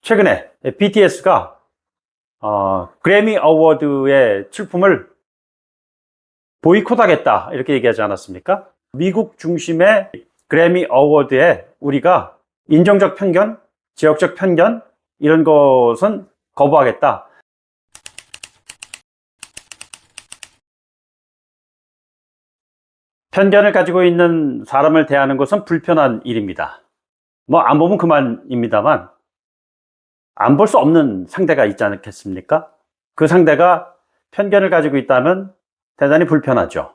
최근에 BTS가 그래미 어워드의 출품을 보이콧하겠다 이렇게 얘기하지 않았습니까? 미국 중심의 그래미 어워드에 우리가 인종적 편견, 지역적 편견 이런 것은 거부하겠다. 편견을 가지고 있는 사람을 대하는 것은 불편한 일입니다. 뭐 안 보면 그만입니다만 안 볼 수 없는 상대가 있지 않겠습니까? 그 상대가 편견을 가지고 있다면 대단히 불편하죠.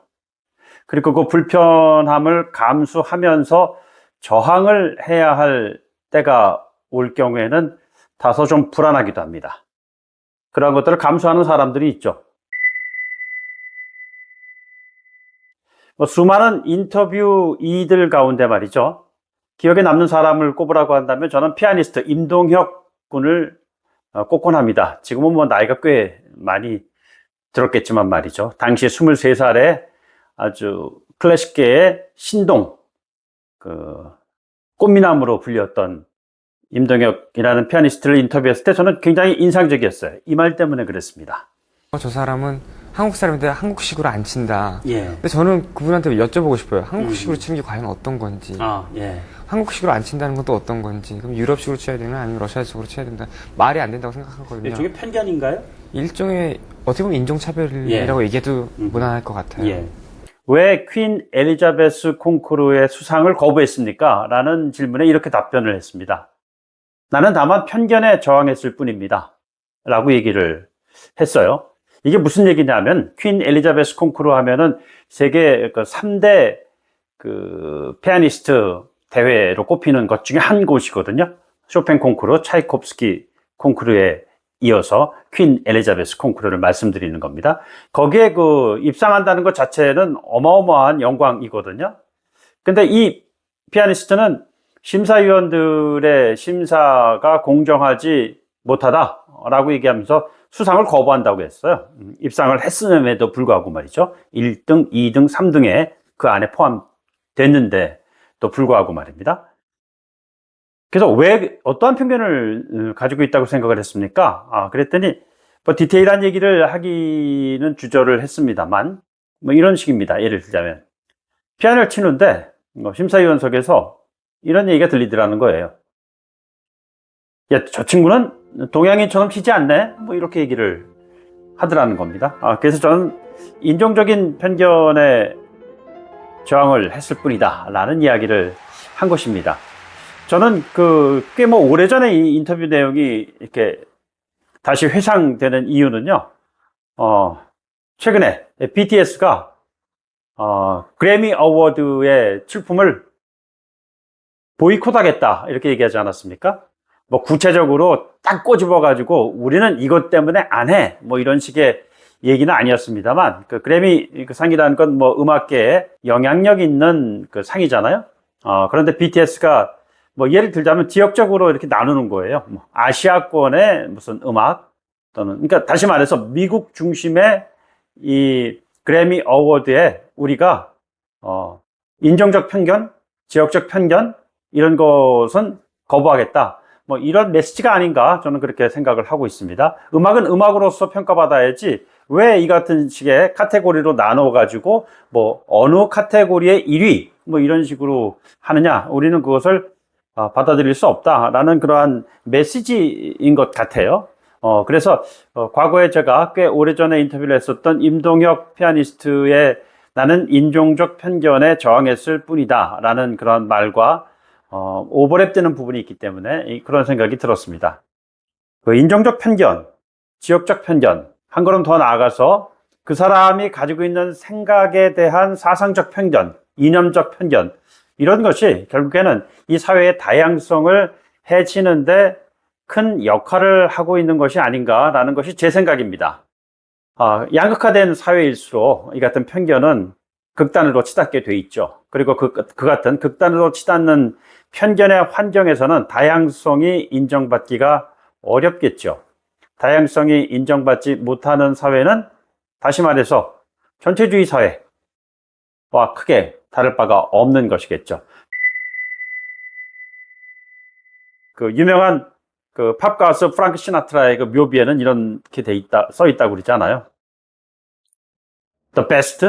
그리고 그 불편함을 감수하면서 저항을 해야 할 때가 올 경우에는 다소 좀 불안하기도 합니다. 그런 것들을 감수하는 사람들이 있죠. 수많은 인터뷰이들 가운데 말이죠. 기억에 남는 사람을 꼽으라고 한다면 저는 피아니스트 임동혁 군을 꼽곤 합니다. 지금은 뭐 나이가 꽤 많이 들었겠지만 말이죠. 당시 23살에 아주 클래식계의 신동, 꽃미남으로 불렸던 임동혁이라는 피아니스트를 인터뷰했을 때 저는 굉장히 인상적이었어요. 이 말 때문에 그랬습니다. 저 사람은 한국 사람인데 한국식으로 안 친다. 예. 근데 저는 그분한테 여쭤보고 싶어요. 한국식으로 치는 게 과연 어떤 건지. 예. 한국식으로 안 친다는 건 또 어떤 건지. 그럼 유럽식으로 쳐야 되나 아니면 러시아식으로 쳐야 된다. 말이 안 된다고 생각하거든요. 일종의 편견인가요? 일종의 어떻게 보면 인종차별이라고 얘기해도 무난할 것 같아요. 예. 왜 퀸 엘리자베스 콩쿠르의 수상을 거부했습니까? 라는 질문에 이렇게 답변을 했습니다. 나는 다만 편견에 저항했을 뿐입니다. 라고 얘기를 했어요. 이게 무슨 얘기냐면 퀸 엘리자베스 콩쿠르 하면은 세계 3대 피아니스트 대회로 꼽히는 것 중에 한 곳이거든요. 쇼팽 콩쿠르, 차이콥스키 콩쿠르에 이어서 퀸 엘리자베스 콩쿠르를 말씀드리는 겁니다. 거기에 입상한다는 것 자체는 어마어마한 영광이거든요. 근데 이 피아니스트는 심사위원들의 심사가 공정하지 못하다라고 얘기하면서 수상을 거부한다고 했어요. 입상을 했음에도 불구하고 말이죠. 1등, 2등, 3등에 그 안에 포함됐는데 또 불구하고 말입니다. 그래서 왜 어떠한 편견을 가지고 있다고 생각을 했습니까? 그랬더니 뭐 디테일한 얘기를 하기는 주저를 했습니다만 뭐 이런 식입니다. 예를 들자면 피아노를 치는데 심사위원석에서 이런 얘기가 들리더라는 거예요. 야, 저 친구는 동양인처럼 치지 않네? 뭐 이렇게 얘기를 하더라는 겁니다. 그래서 저는 인종적인 편견에 저항을 했을 뿐이다 라는 이야기를 한 것입니다. 저는 꽤 오래전에 이 인터뷰 내용이 이렇게 다시 회상되는 이유는요. 최근에 BTS가 그래미 어워드의 출품을 보이콧하겠다 이렇게 얘기하지 않았습니까? 뭐 구체적으로 딱 꼬집어 가지고 우리는 이것 때문에 안 해. 뭐 이런 식의 얘기는 아니었습니다만 그래미 상이라는 건 뭐 음악계에 영향력 있는 상이잖아요. 그런데 BTS가 뭐 예를 들자면 지역적으로 이렇게 나누는 거예요. 뭐 아시아권의 무슨 음악 또는 그러니까 다시 말해서 미국 중심의 이 그래미 어워드에 우리가 인종적 편견, 지역적 편견 이런 것은 거부하겠다. 뭐 이런 메시지가 아닌가 저는 그렇게 생각을 하고 있습니다. 음악은 음악으로서 평가받아야지 왜 이 같은 식의 카테고리로 나눠 가지고 뭐 어느 카테고리의 1위 뭐 이런 식으로 하느냐. 우리는 그것을 받아들일 수 없다라는 그러한 메시지인 것 같아요. 그래서 과거에 제가 꽤 오래전에 인터뷰를 했었던 임동혁 피아니스트의 나는 인종적 편견에 저항했을 뿐이다 라는 그런 말과 오버랩되는 부분이 있기 때문에 그런 생각이 들었습니다. 인종적 편견, 지역적 편견, 한 걸음 더 나아가서 그 사람이 가지고 있는 생각에 대한 사상적 편견, 이념적 편견 이런 것이 결국에는 이 사회의 다양성을 해치는데 큰 역할을 하고 있는 것이 아닌가라는 것이 제 생각입니다. 양극화된 사회일수록 이 같은 편견은 극단으로 치닫게 돼 있죠. 그리고 그 같은 극단으로 치닫는 편견의 환경에서는 다양성이 인정받기가 어렵겠죠. 다양성이 인정받지 못하는 사회는 다시 말해서 전체주의 사회와 크게 다를 바가 없는 것이겠죠. 유명한 그 팝 가수 프랑크 시나트라의 그 묘비에는 이렇게 써 있다고 그러잖아요. The best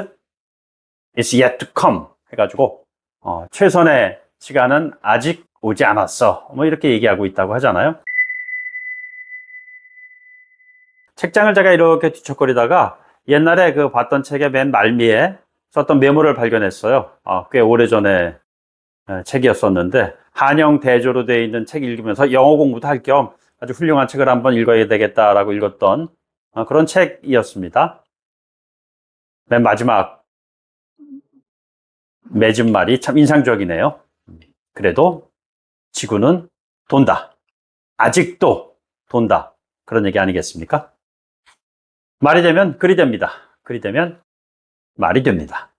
is yet to come 해가지고 최선의 시간은 아직 오지 않았어. 뭐 이렇게 얘기하고 있다고 하잖아요. 책장을 제가 이렇게 뒤척거리다가 옛날에 그 봤던 책의 맨 말미에 썼던 메모를 발견했어요. 꽤 오래전에 책이었었는데 한영 대조로 되어 있는 책 읽으면서 영어 공부도 할 겸 아주 훌륭한 책을 한번 읽어야 되겠다라고 읽었던 그런 책이었습니다. 맨 마지막 맺은 말이 참 인상적이네요. 그래도 지구는 돈다. 아직도 돈다. 그런 얘기 아니겠습니까? 말이 되면 글이 됩니다. 글이 되면 말이 됩니다.